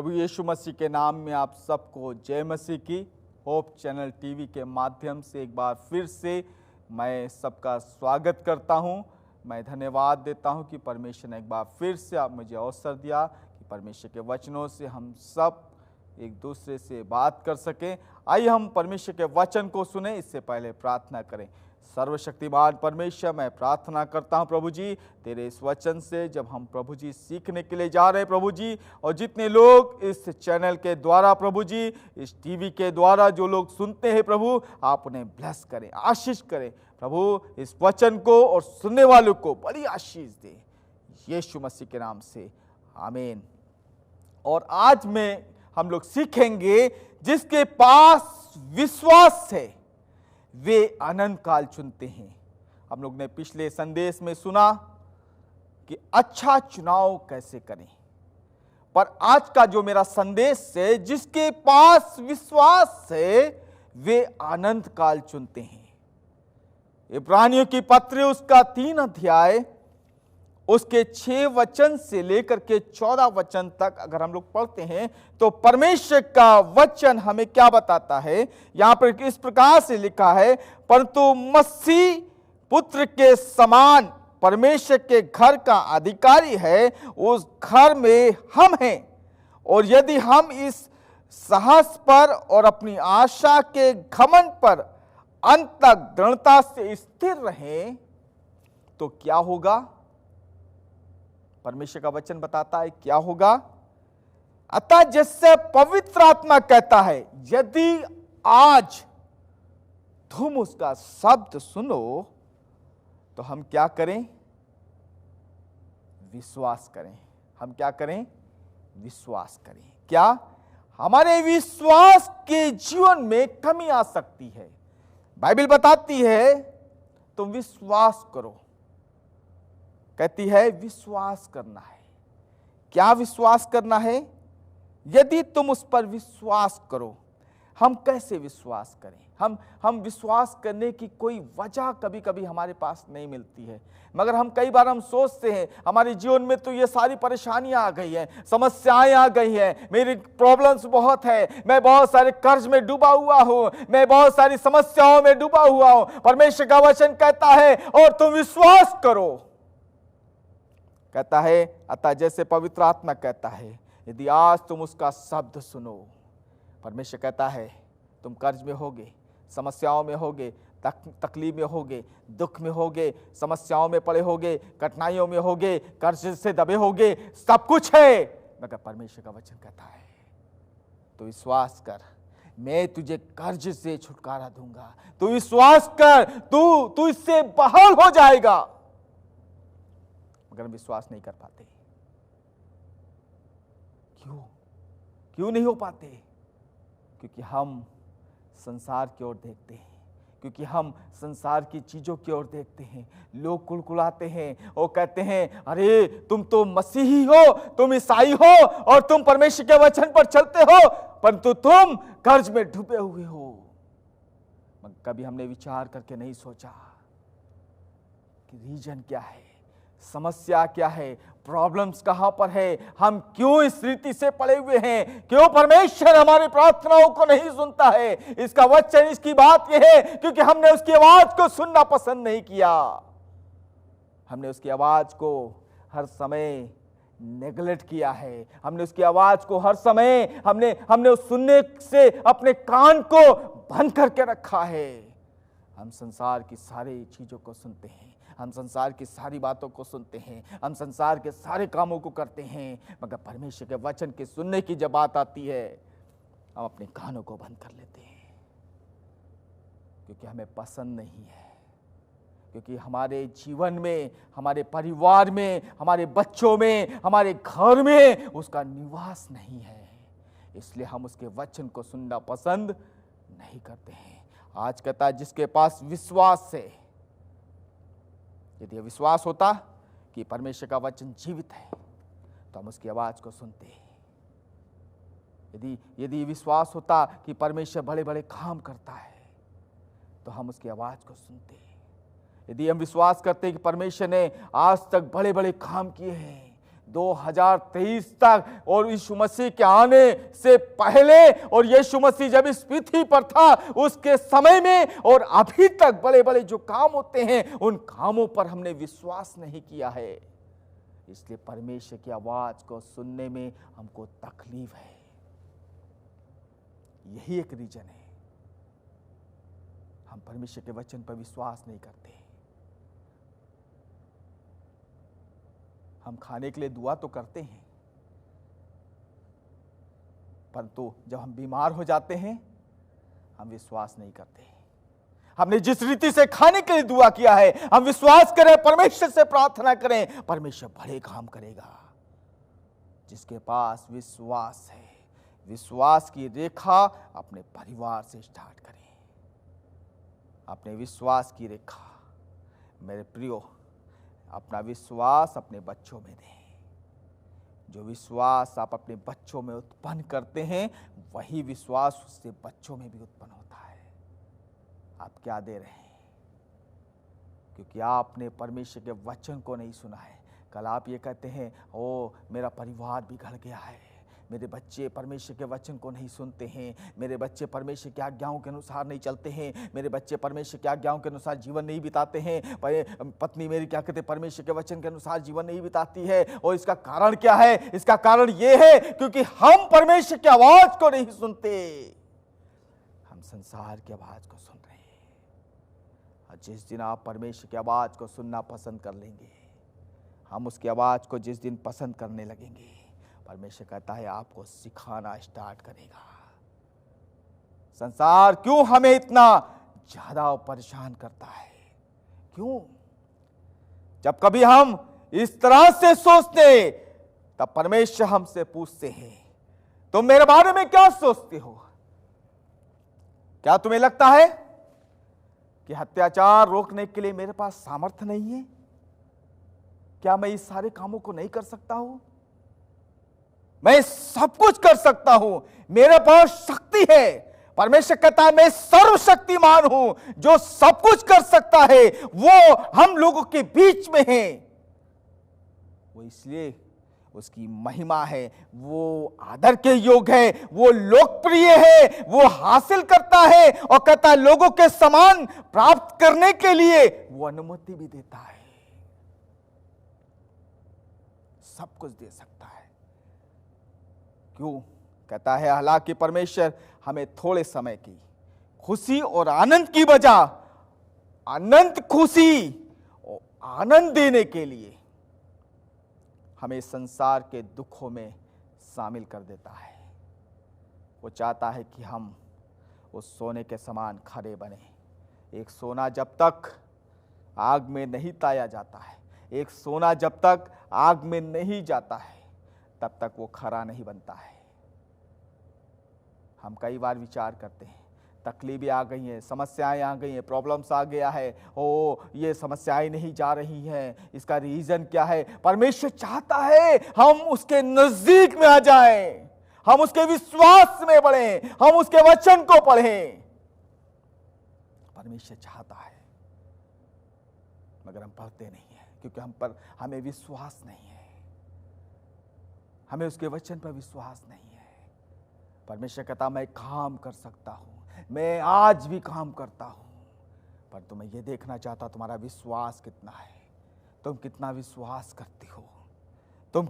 प्रभु यीशु मसीह के नाम में आप सबको जय मसीह की। होप चैनल टीवी के माध्यम से एक बार फिर से मैं सबका स्वागत करता हूं। मैं धन्यवाद देता हूं कि परमेश्वर ने एक बार फिर से आप मुझे अवसर दिया कि परमेश्वर के वचनों से हम सब एक दूसरे से बात कर सकें। आइए हम परमेश्वर के वचन को सुने, इससे पहले प्रार्थना करें। सर्वशक्तिमान परमेश्वर, मैं प्रार्थना करता हूं प्रभु जी, तेरे इस वचन से जब हम प्रभु जी सीखने के लिए जा रहे हैं प्रभु जी, और जितने लोग इस चैनल के द्वारा प्रभु जी, इस टीवी के द्वारा जो लोग सुनते हैं प्रभु, आप उन्हें ब्लेस करें, आशीष करें प्रभु। इस वचन को और सुनने वालों को बड़ी आशीष दे, यीशु मसीह के नाम से आमीन। और आज में हम लोग सीखेंगे, जिसके पास विश्वास है वे अनंत काल चुनते हैं। हम लोग ने पिछले संदेश में सुना कि अच्छा चुनाव कैसे करें, पर आज का जो मेरा संदेश है, जिसके पास विश्वास है वे अनंत काल चुनते हैं। इब्रानियों की पत्री उसका 3 अध्याय उसके 6 वचन से लेकर के 14 वचन तक अगर हम लोग पढ़ते हैं तो परमेश्वर का वचन हमें क्या बताता है। यहां पर इस प्रकार से लिखा है, परंतु मसीह पुत्र के समान परमेश्वर के घर का अधिकारी है, उस घर में हम हैं। और यदि हम इस साहस पर और अपनी आशा के घमंड पर अंत तक दृढ़ता से स्थिर रहें तो क्या होगा। परमेश्वर का वचन बताता है क्या होगा। अतः जिससे पवित्र आत्मा कहता है, यदि आज तुम उसका शब्द सुनो तो हम क्या करें, विश्वास करें। हम क्या करें, विश्वास करें। क्या हमारे विश्वास के जीवन में कमी आ सकती है। बाइबल बताती है तुम विश्वास करो, कहती है विश्वास करना है। क्या विश्वास करना है। यदि तुम उस पर विश्वास करो। हम कैसे विश्वास करें। हम विश्वास करने की कोई वजह कभी कभी हमारे पास नहीं मिलती है, मगर हम कई बार हम सोचते हैं हमारे जीवन में तो ये सारी परेशानियां आ गई हैं, समस्याएं आ गई हैं, मेरी प्रॉब्लम्स बहुत है, मैं बहुत सारे कर्ज में डूबा हुआ हूं, मैं बहुत सारी समस्याओं में डूबा हुआ हूं। परमेश्वर का वचन कहता है और तुम विश्वास करो, कहता है अतः जैसे पवित्र आत्मा कहता है, यदि आज तुम उसका शब्द सुनो। परमेश्वर कहता है तुम कर्ज में होगे, समस्याओं में होगे, तकलीफ में होगे, दुख में होगे, समस्याओं में पड़े होगे, कठिनाइयों में होगे, कर्ज से दबे होगे, सब कुछ है, मगर परमेश्वर का वचन कहता है तो विश्वास कर, मैं तुझे कर्ज से छुटकारा दूंगा। तू विश्वास कर, तू इससे बाहर हो जाएगा। मगर हम विश्वास नहीं कर पाते। क्यों नहीं हो पाते। क्योंकि हम संसार की ओर देखते हैं, क्योंकि हम संसार की चीजों की ओर देखते हैं। लोग कुलकुलाते हैं और कहते हैं अरे तुम तो मसीही हो, तुम ईसाई हो और तुम परमेश्वर के वचन पर चलते हो, परंतु तुम कर्ज में डूबे हुए हो। मगर कभी हमने विचार करके नहीं सोचा कि रीजन क्या है, समस्या क्या है, प्रॉब्लम्स कहां पर है, हम क्यों इस रीति से पड़े हुए हैं, क्यों परमेश्वर हमारी प्रार्थनाओं को नहीं सुनता है। इसका वचन, इसकी बात यह है क्योंकि हमने उसकी आवाज को सुनना पसंद नहीं किया। हमने उसकी आवाज को हर समय नेग्लेक्ट किया है। हमने उसकी आवाज को हर समय हमने उस सुनने से अपने कान को बंद करके रखा है। हम संसार की सारी चीजों को सुनते हैं, हम संसार की सारी बातों को सुनते हैं, हम संसार के सारे कामों को करते हैं, मगर परमेश्वर के वचन के सुनने की जब बात आती है हम अपने कानों को बंद कर लेते हैं, क्योंकि हमें पसंद नहीं है, क्योंकि हमारे जीवन में, हमारे परिवार में, हमारे बच्चों में, हमारे घर में उसका निवास नहीं है। इसलिए हम उसके वचन को सुनना पसंद नहीं करते हैं। आज कहता है जिसके पास विश्वास है, यदि विश्वास होता कि परमेश्वर का वचन जीवित है तो हम उसकी आवाज को सुनते हैं। यदि विश्वास होता कि परमेश्वर बड़े बड़े काम करता है तो हम उसकी आवाज को सुनते हैं। यदि हम विश्वास करते हैं कि परमेश्वर ने आज तक बड़े बड़े काम किए हैं, 2023 तक और यीशु मसीह के आने से पहले और यीशु मसीह जब इस पृथ्वी पर था उसके समय में और अभी तक बड़े बड़े जो काम होते हैं उन कामों पर हमने विश्वास नहीं किया है। इसलिए परमेश्वर की आवाज को सुनने में हमको तकलीफ है। यही एक रीजन है, हम परमेश्वर के वचन पर विश्वास नहीं करते। हम खाने के लिए दुआ तो करते हैं, परंतु जब हम बीमार हो जाते हैं हम विश्वास नहीं करते। हमने जिस रीति से खाने के लिए दुआ किया है हम विश्वास करें, परमेश्वर से प्रार्थना करें, परमेश्वर बड़े काम करेगा। जिसके पास विश्वास है, विश्वास की रेखा अपने परिवार से स्टार्ट करें। अपने विश्वास की रेखा मेरे प्रियो, अपना विश्वास अपने बच्चों में दें। जो विश्वास आप अपने बच्चों में उत्पन्न करते हैं वही विश्वास उससे बच्चों में भी उत्पन्न होता है। आप क्या दे रहे हैं? क्योंकि आपने परमेश्वर के वचन को नहीं सुना है। कल आप ये कहते हैं, ओ मेरा परिवार बिगड़ गया है, मेरे बच्चे परमेश्वर के वचन को नहीं सुनते हैं, मेरे बच्चे परमेश्वर की आज्ञाओं के अनुसार नहीं चलते हैं, मेरे बच्चे परमेश्वर की आज्ञाओं के अनुसार जीवन नहीं बिताते हैं, पत्नी मेरी क्या कहते परमेश्वर के वचन के अनुसार जीवन नहीं बिताती है। और इसका कारण क्या है? इसका कारण ये है क्योंकि हम परमेश्वर की आवाज को नहीं सुनते, हम संसार की आवाज को सुन रहे हैं। और जिस दिन आप परमेश्वर की आवाज को सुनना पसंद कर लेंगे, हम उसकी आवाज को जिस दिन पसंद करने लगेंगे, परमेश्वर कहता है आपको सिखाना स्टार्ट करेगा। संसार क्यों हमें इतना ज्यादा परेशान करता है? क्यों? जब कभी हम इस तरह से सोचते तब परमेश्वर हमसे पूछते हैं, तुम मेरे बारे में क्या सोचते हो? क्या तुम्हें लगता है कि अत्याचार रोकने के लिए मेरे पास सामर्थ्य नहीं है? क्या मैं इस सारे कामों को नहीं कर सकता हूं? मैं सब कुछ कर सकता हूं, मेरे पास शक्ति है। परमेश्वर कहता है मैं सर्वशक्तिमान हूं, जो सब कुछ कर सकता है वो हम लोगों के बीच में है। वो इसलिए उसकी महिमा है, वो आदर के योग्य है, वो लोकप्रिय है, वो हासिल करता है और कहता है लोगों के समान प्राप्त करने के लिए वो अनुमति भी देता है। सब कुछ दे सकता है। क्यों? कहता है हालांकि परमेश्वर हमें थोड़े समय की खुशी और आनंद की बजाय अनंत खुशी और आनंद देने के लिए हमें संसार के दुखों में शामिल कर देता है। वो चाहता है कि हम उस सोने के समान खरे बने। एक सोना जब तक आग में नहीं ताया जाता है, एक सोना जब तक आग में नहीं जाता है तब तक वो खरा नहीं बनता है। हम कई बार विचार करते हैं, तकलीफें आ गई हैं, समस्याएं आ गई हैं, प्रॉब्लम्स आ गया है, ओ ये समस्याएं नहीं जा रही हैं, इसका रीजन क्या है? परमेश्वर चाहता है हम उसके नजदीक में आ जाएं, हम उसके विश्वास में बढ़ें, हम उसके वचन को पढ़ें। परमेश्वर चाहता है मगर हम पढ़ते नहीं हैं क्योंकि हम पर हमें विश्वास नहीं है, हमें उसके वचन पर विश्वास नहीं है। परमेश्वर कहता मैं काम कर सकता हूं, मैं आज भी काम करता हूं, पर तो मैं ये देखना चाहता तुम्हारा विश्वास कितना है, तुम कितना विश्वास करते हो, तुम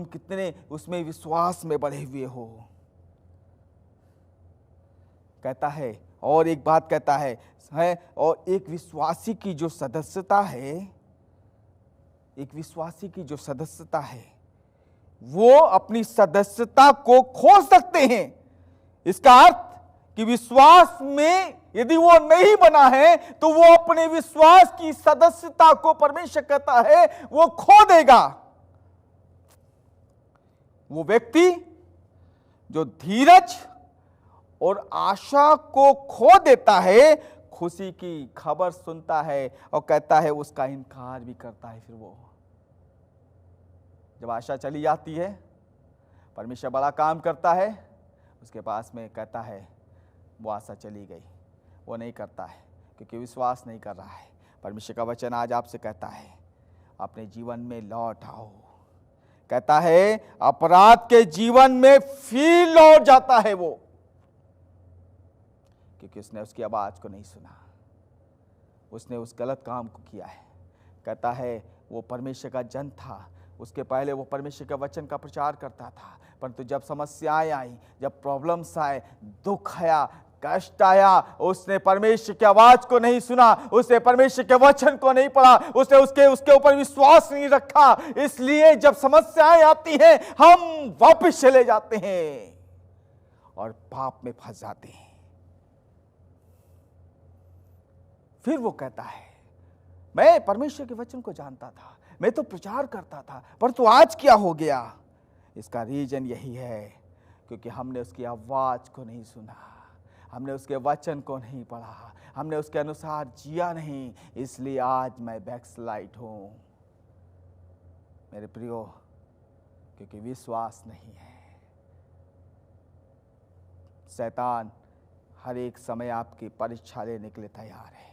कितने उसमें विश्वास में बढ़े हुए हो। कहता है और एक बात कहता है और एक विश्वासी की जो सदस्यता है, एक विश्वासी की जो सदस्यता है वो अपनी सदस्यता को खो सकते हैं। इसका अर्थ कि विश्वास में यदि वो नहीं बना है तो वो अपने विश्वास की सदस्यता को परमेश्वर कहता है वो खो देगा। वो व्यक्ति जो धीरज और आशा को खो देता है, खुशी की खबर सुनता है और कहता है उसका इनकार भी करता है। फिर वो जब आशा चली जाती है, परमेश्वर बड़ा काम करता है, उसके पास में कहता है वो आशा चली गई, वो नहीं करता है क्योंकि विश्वास नहीं कर रहा है। परमेश्वर का वचन आज आपसे कहता है अपने जीवन में लौट आओ, कहता है अपराध के जीवन में फिर लौट जाता है वो, क्योंकि उसने उसकी आवाज को नहीं सुना, उसने उस गलत काम को किया है। कहता है वो परमेश्वर का जन था, उसके पहले वो परमेश्वर के वचन का प्रचार करता था, परंतु जब समस्याएं आई, जब प्रॉब्लम्स आए, दुख आया, कष्ट आया, उसने परमेश्वर की आवाज को नहीं सुना, उसने परमेश्वर के वचन को नहीं पढ़ा, उसने उसके ऊपर विश्वास नहीं रखा। इसलिए जब समस्याएं आती हैं हम वापस चले जाते हैं और पाप में फंस जाते हैं। फिर वो कहता है मैं परमेश्वर के वचन को जानता था, मैं तो प्रचार करता था, पर तो आज क्या हो गया? इसका रीजन यही है क्योंकि हमने उसकी आवाज को नहीं सुना, हमने उसके वचन को नहीं पढ़ा, हमने उसके अनुसार जिया नहीं, इसलिए आज मैं बैकस्लाइड हूं मेरे प्रियो, क्योंकि विश्वास नहीं है। शैतान हर एक समय आपकी परीक्षा लेने के लिए तैयार है,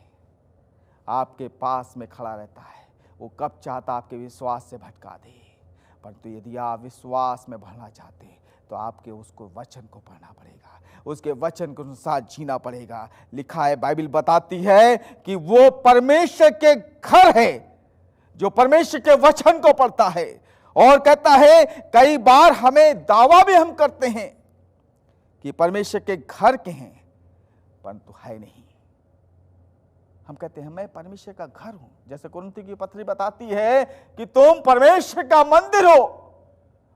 आपके पास में खड़ा रहता है। वो कब चाहता आपके विश्वास से भटका दे, परंतु यदि आप विश्वास में बढ़ना चाहते हैं तो आपके उसको वचन को पढ़ना पड़ेगा, उसके वचन के अनुसार जीना पड़ेगा। लिखा है, बाइबल बताती है कि वो परमेश्वर के घर है जो परमेश्वर के वचन को पढ़ता है। और कहता है कई बार हमें दावा भी हम करते हैं कि परमेश्वर के घर के हैं, परंतु है नहीं। हम कहते हैं मैं परमेश्वर का घर हूं, जैसे कुरिन्थी की पत्री बताती है कि तुम परमेश्वर का मंदिर हो,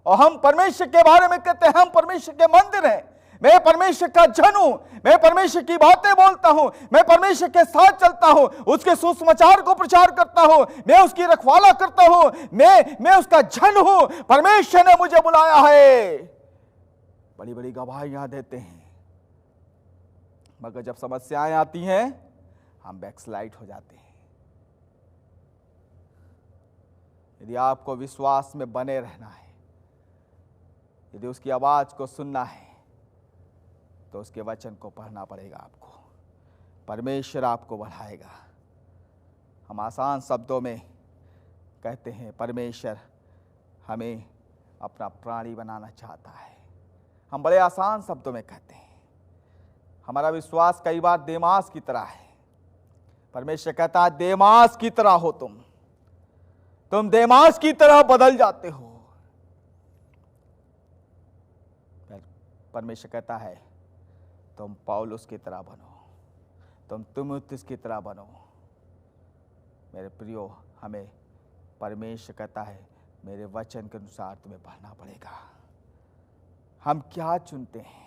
और हम परमेश्वर के बारे में कहते हैं हम परमेश्वर के मंदिर हैं। मैं परमेश्वर का जन हूं, मैं परमेश्वर की बातें बोलता हूं, मैं परमेश्वर के साथ चलता हूं, उसके सुसमाचार को प्रचार करता हूं, मैं उसकी रखवाला करता हूं, मैं उसका जन हूं, परमेश्वर ने मुझे बुलाया है। बड़ी बड़ी गवाहियां देते हैं, मगर जब समस्याएं आती हैं हम बैकस्लाइड हो जाते हैं। यदि आपको विश्वास में बने रहना है, यदि उसकी आवाज को सुनना है, तो उसके वचन को पढ़ना पड़ेगा आपको। परमेश्वर आपको बढ़ाएगा। हम आसान शब्दों में कहते हैं परमेश्वर हमें अपना प्राणी बनाना चाहता है, हम बड़े आसान शब्दों में कहते हैं। हमारा विश्वास कई बार देमास की तरह है। परमेश्वर कहता है देमास की तरह हो तुम देमास की तरह बदल जाते हो। परमेश्वर कहता है तुम पौलुस की तरह बनो, तुम तीमुथियुस की तरह बनो। मेरे प्रियो, हमें परमेश्वर कहता है मेरे वचन के अनुसार तुम्हें बढ़ना पड़ेगा। हम क्या चुनते हैं?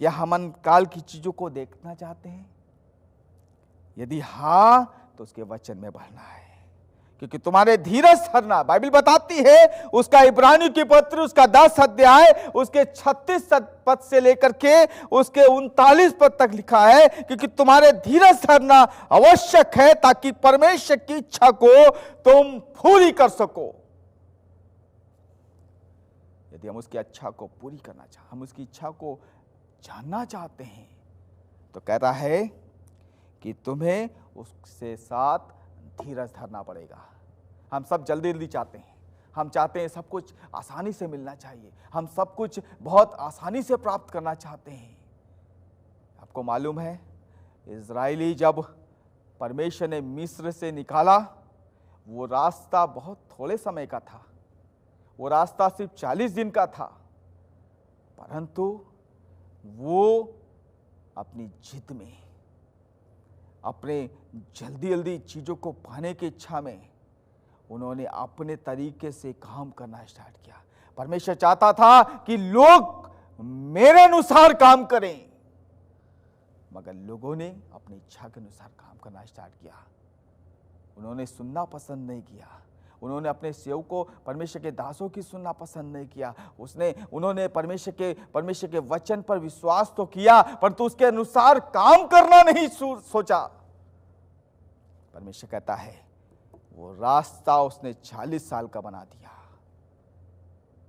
क्या हम अनकाल की चीजों को देखना चाहते हैं? यदि हाँ, तो उसके वचन में बढ़ना है, क्योंकि तुम्हारे धीरज धरना, बाइबल बताती है उसका इब्रानियों की पत्र उसका 10 अध्याय उसके 36 पद से लेकर के उसके 39 पद तक लिखा है, क्योंकि तुम्हारे धीरज धरना आवश्यक है ताकि परमेश्वर की इच्छा को तुम पूरी कर सको। यदि हम उसकी इच्छा को पूरी करना चाहते, हम उसकी इच्छा को जानना चाहते हैं, तो कहता है कि तुम्हें उसके साथ धीरज धरना पड़ेगा। हम सब जल्दी जल्दी चाहते हैं, हम चाहते हैं सब कुछ आसानी से मिलना चाहिए, हम सब कुछ बहुत आसानी से प्राप्त करना चाहते हैं। आपको मालूम है इजरायली जब परमेश्वर ने मिस्र से निकाला, वो रास्ता बहुत थोड़े समय का था, वो रास्ता सिर्फ 40 दिन का था, परंतु वो अपनी जिद में, अपने जल्दी जल्दी चीजों को पाने की इच्छा में उन्होंने अपने तरीके से काम करना स्टार्ट किया। परमेश्वर चाहता था कि लोग मेरे अनुसार काम करें, मगर लोगों ने अपनी इच्छा के अनुसार काम करना स्टार्ट किया। उन्होंने सुनना पसंद नहीं किया, उन्होंने अपने सेवकों परमेश्वर के दासों की सुनना पसंद नहीं किया। उन्होंने परमेश्वर के वचन पर विश्वास तो किया, परंतु उसके अनुसार काम करना नहीं सोचा। परमेश्वर कहता है वो रास्ता उसने 40 साल का बना दिया।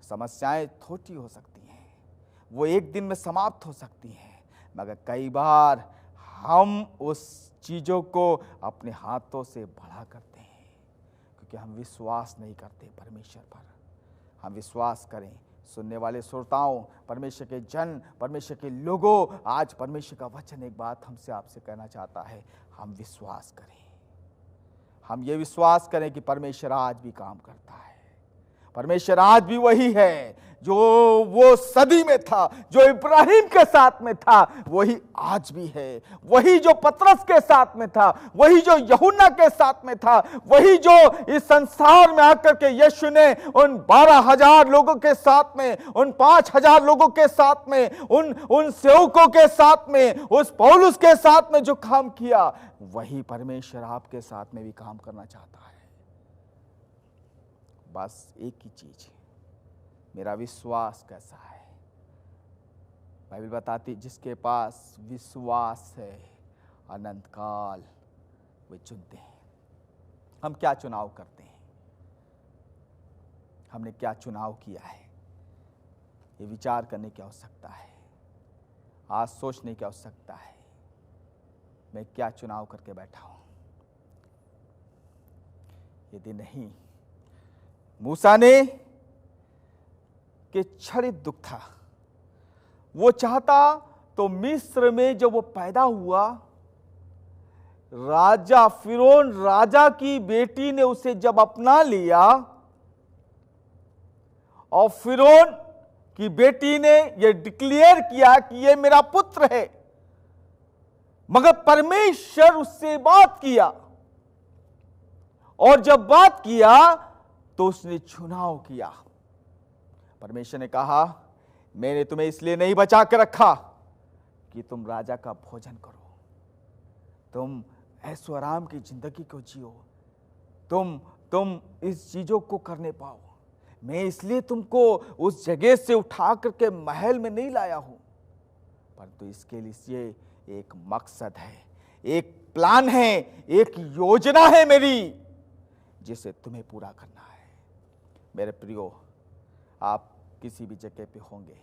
समस्याएं छोटी हो सकती हैं, वो एक दिन में समाप्त हो सकती हैं, मगर कई बार हम उस चीजों को अपने हाथों से बड़ा करते हैं, क्योंकि हम विश्वास नहीं करते परमेश्वर पर। हम विश्वास करें। सुनने वाले श्रोताओं, परमेश्वर के जन, परमेश्वर के लोगों, आज परमेश्वर का वचन एक बात हमसे आपसे कहना चाहता है, हम विश्वास करें। हम ये विश्वास करें कि परमेश्वर आज भी काम करता है। परमेश्वर आज भी वही है जो वो सदी में था, जो इब्राहिम के साथ में था, वही आज भी है। वही जो पतरस के साथ में था, वही जो यूहन्ना के साथ में था, वही जो इस संसार में आकर के यीशु ने उन 12,000 लोगों के साथ में, उन 5,000 लोगों के साथ में, उन सेवकों के साथ में, उस पौलुस के साथ में जो काम किया, वही परमेश्वर आपके साथ में भी काम करना चाहता है। बस एक ही चीज है, मेरा विश्वास कैसा है। बाइबल बताती, जिसके पास विश्वास है अनंत काल वे चुनते हैं। हम क्या चुनाव करते हैं, हमने क्या चुनाव किया है, ये विचार करने की आवश्यकता है। आज सोचने की आवश्यकता है, मैं क्या चुनाव करके बैठा हूं। यदि नहीं, मूसा ने के क्षणिक दुख था, वो चाहता तो मिस्र में जब वो पैदा हुआ, राजा फिरौन राजा की बेटी ने उसे जब अपना लिया और फिरौन की बेटी ने ये डिक्लेयर किया कि ये मेरा पुत्र है, मगर परमेश्वर उससे बात किया, और जब बात किया तो उसने चुनाव किया। परमेश्वर ने कहा, मैंने तुम्हें इसलिए नहीं बचा के रखा कि तुम राजा का भोजन करो, तुम ऐशो आराम की जिंदगी को जियो, तुम इस चीजों को करने पाओ। मैं इसलिए तुमको उस जगह से उठा करके महल में नहीं लाया हूं, परंतु इसके लिए एक मकसद है, एक प्लान है, एक योजना है मेरी, जिसे तुम्हें पूरा करना है। मेरे प्रियो, आप किसी भी जगह पे होंगे,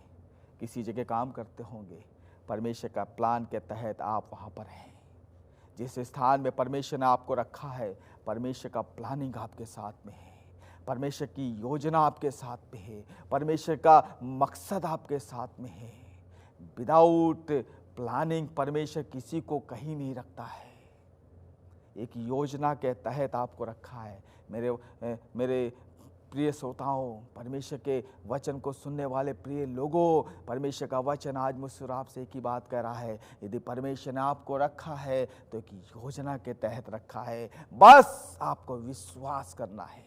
किसी जगह काम करते होंगे, परमेश्वर का प्लान के तहत आप वहाँ पर हैं। जिस स्थान में परमेश्वर ने आपको रखा है, परमेश्वर का प्लानिंग आपके साथ में है, परमेश्वर की योजना आपके साथ में है, परमेश्वर का मकसद आपके साथ में है। विदाउट प्लानिंग परमेश्वर किसी को कहीं नहीं रखता है। एक योजना के तहत आपको रखा है। मेरे प्रिय श्रोताओं, परमेश्वर के वचन को सुनने वाले प्रिय लोगों, परमेश्वर का वचन आज मुझसे आपसे एक ही बात कह रहा है, यदि परमेश्वर ने आपको रखा है तो एक योजना के तहत रखा है। बस आपको विश्वास करना है,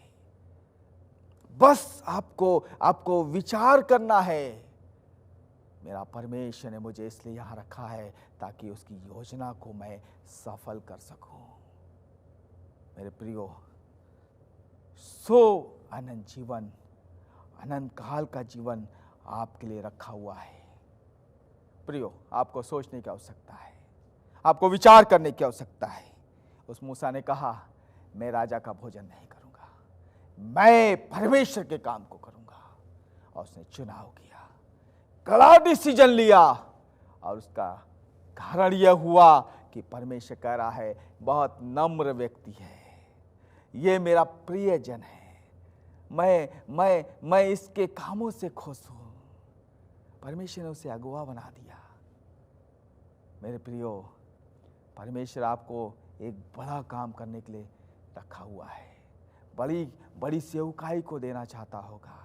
बस आपको विचार करना है। मेरा परमेश्वर ने मुझे इसलिए यहाँ रखा है ताकि उसकी योजना को मैं सफल कर सकूं। मेरे प्रियो, अनंत जीवन, अनंत काल का जीवन आपके लिए रखा हुआ है। प्रियो, आपको सोचने की आवश्यकता है, आपको विचार करने की आवश्यकता है। उस मूसा ने कहा, मैं राजा का भोजन नहीं करूंगा, मैं परमेश्वर के काम को करूंगा। और उसने चुनाव किया, कड़ा डिसीजन लिया, और उसका कारण यह हुआ कि परमेश्वर कह रहा है, बहुत नम्र व्यक्ति है, ये मेरा प्रिय जन है, मैं इसके कामों से खुश हूं। परमेश्वर ने उसे अगुवा बना दिया। मेरे प्रियो, परमेश्वर आपको एक बड़ा काम करने के लिए रखा हुआ है, बड़ी सेवकाई को देना चाहता होगा।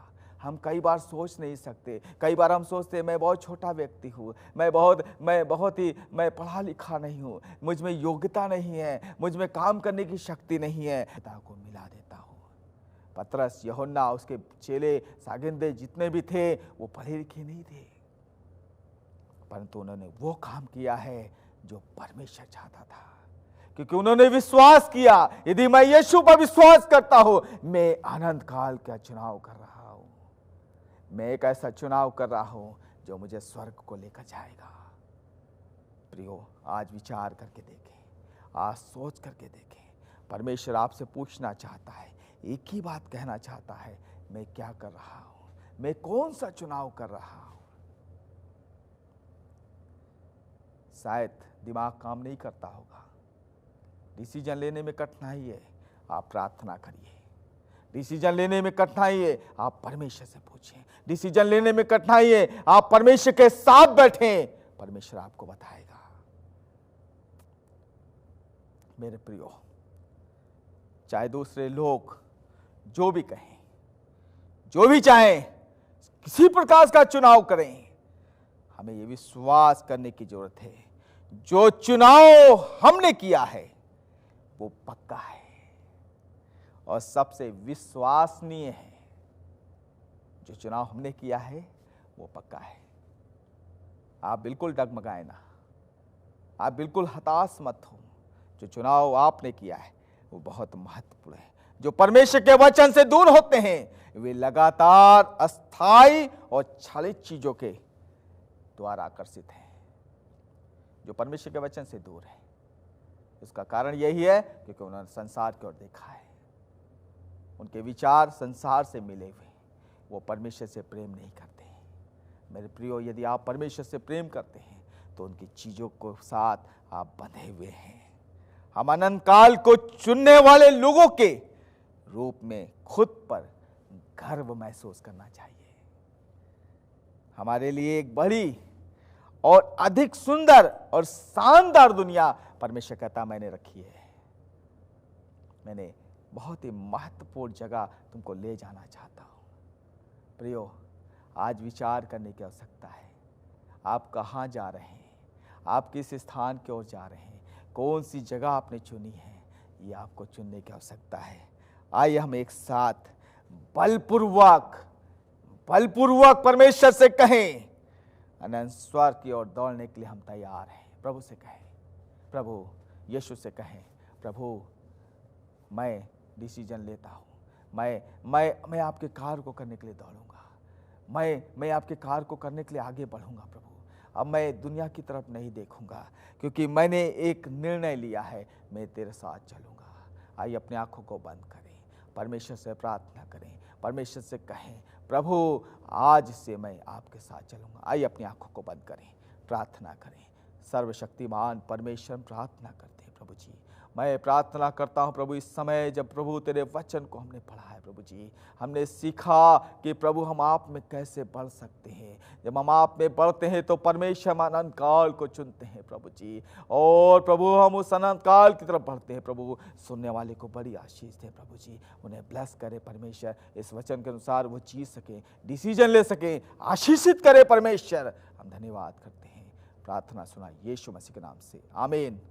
हम कई बार सोच नहीं सकते, कई बार हम सोचते हैं मैं बहुत छोटा व्यक्ति हूँ, मैं पढ़ा लिखा नहीं हूँ, मुझ में योग्यता नहीं है, मुझ में काम करने की शक्ति नहीं है। पिता को मिला देता हूँ। पतरस, यूहन्ना, उसके चेले शागिंदे जितने भी थे, वो पढ़े लिखे नहीं थे, परंतु उन्होंने वो काम किया है जो परमेश्वर चाहता था, क्योंकि उन्होंने विश्वास किया, यदि मैं यीशु पर विश्वास करता हूं, मैं अनंत काल का चुनाव कर रहा हूं, मैं एक ऐसा चुनाव कर रहा हूं जो मुझे स्वर्ग को लेकर जाएगा। प्रियो, आज विचार करके देखें, आज सोच करके देखें। परमेश्वर आपसे पूछना चाहता है, एक ही बात कहना चाहता है, मैं क्या कर रहा हूं, मैं कौन सा चुनाव कर रहा हूं। शायद दिमाग काम नहीं करता होगा, डिसीजन लेने में कठिनाई है, आप प्रार्थना करिए। डिसीजन लेने में कठिनाई है, आप परमेश्वर से पूछें। डिसीजन लेने में कठिनाई है, आप परमेश्वर के साथ बैठें, परमेश्वर आपको बताएगा। मेरे प्रियो, चाहे दूसरे लोग जो भी कहें, जो भी चाहें, किसी प्रकार का चुनाव करें, हमें यह विश्वास करने की जरूरत है, जो चुनाव हमने किया है वो पक्का है और सबसे विश्वसनीय है। जो चुनाव हमने किया है वो पक्का है। आप बिल्कुल डगमगाए ना, आप बिल्कुल हताश मत हो। जो चुनाव आपने किया है वो बहुत महत्वपूर्ण है। जो परमेश्वर के वचन से दूर होते हैं वे लगातार अस्थाई और छलित चीजों के द्वारा आकर्षित हैं। जो परमेश्वर के वचन से दूर है, इसका कारण यही है क्योंकि उन्होंने संसार की ओर देखा है। उनके विचार संसार से मिले हुए, वो परमेश्वर से प्रेम नहीं करते हैं। मेरे प्रियो, यदि आप परमेश्वर से प्रेम करते हैं तो उनकी चीजों को साथ आप बंधे हुए हैं। हम अनंत काल को चुनने वाले लोगों के रूप में खुद पर गर्व महसूस करना चाहिए। हमारे लिए एक बड़ी और अधिक सुंदर और शानदार दुनिया परमेश्वर कहता मैंने रखी है। मैंने बहुत ही महत्वपूर्ण जगह तुमको ले जाना चाहता हूं। प्रियो, आज विचार करने की आवश्यकता है। आप कहाँ जा रहे हैं, आप किस स्थान की ओर जा रहे हैं, कौन सी जगह आपने चुनी है, ये आपको चुनने की आवश्यकता है। आइए हम एक साथ बलपूर्वक परमेश्वर से कहें, अनंत स्वर्ग की ओर दौड़ने के लिए हम तैयार हैं। प्रभु से कहें, प्रभु यीशु से कहें, प्रभु मैं डिसीजन लेता हूँ, मैं आपके कार्य को करने के लिए दौड़ूंगा, मैं आपके कार्य को करने के लिए आगे बढ़ूंगा। प्रभु, अब मैं दुनिया की तरफ नहीं देखूंगा क्योंकि मैंने एक निर्णय लिया है, मैं तेरे साथ चलूंगा। आइए अपनी आंखों को बंद करें, परमेश्वर से प्रार्थना करें, परमेश्वर से कहें, प्रभु आज से मैं आपके साथ चलूंगा। आइए अपनी आंखों को बंद करें, प्रार्थना करें। सर्वशक्तिमान परमेश्वर, प्रार्थना करते हैं प्रभु जी। मैं प्रार्थना करता हूं प्रभु, इस समय जब प्रभु तेरे वचन को हमने पढ़ा है प्रभु जी, हमने सीखा कि प्रभु हम आप में कैसे बढ़ सकते हैं। जब हम आप में बढ़ते हैं तो परमेश्वर हम अनंत काल को चुनते हैं प्रभु जी, और प्रभु हम उस अनंत काल की तरफ बढ़ते हैं। प्रभु सुनने वाले को बड़ी आशीष दे प्रभु जी, उन्हें ब्लेस करे परमेश्वर, इस वचन के अनुसार वो जी सके, डिसीजन ले सके, आशीषित करे परमेश्वर। हम धन्यवाद करते हैं, प्रार्थना सुना यीशु मसीह के नाम से, आमीन।